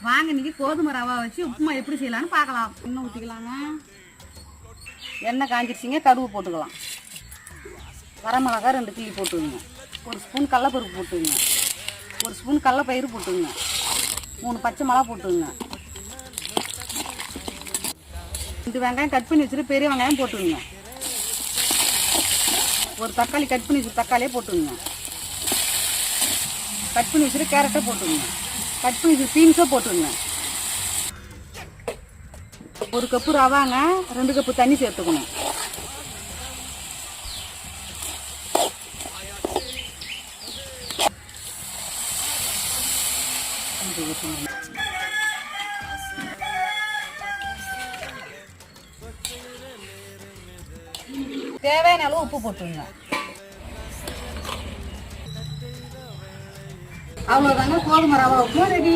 வாங்க இன்னைக்கு கோதுமை ரவா வச்சு உப்புமா எப்படி செய்யலாம்னு பார்க்கலாம். எண்ணெய் ஊற்றிக்கலாங்க. எண்ணெய் காஞ்சிருச்சிங்க. கடுகு போட்டுக்கலாம். வரமிளகா 2 கிள்ளி போட்டுங்க. 1 ஸ்பூன் கடலப்பருப்பு போட்டுங்க. 1 ஸ்பூன் கடலப்பயிறு போட்டுங்க. 3 பச்சை மிளகா போட்டுங்க. 2 வெங்காயம் கட் பண்ணி வச்சுட்டு பெரிய வெங்காயம் போட்டுங்க. 1 தக்காளி கட் பண்ணி வச்சுட்டு தக்காளியே போட்டுங்க. கட் பண்ணி வச்சுட்டு கேரட்டை போட்டுங்க. கட் பண்ணி வச்சுட்டு பீன்ஸை போட்டுங்க. 1 கப்பு ரவாங்க. 2 கப்பு தண்ணி சேர்த்துக்கணும். தேவையான அளவு உப்பு போட்டுங்க. அவ்வளோதாங்க, கோதுமை ரவா உப்புமா ரெடி.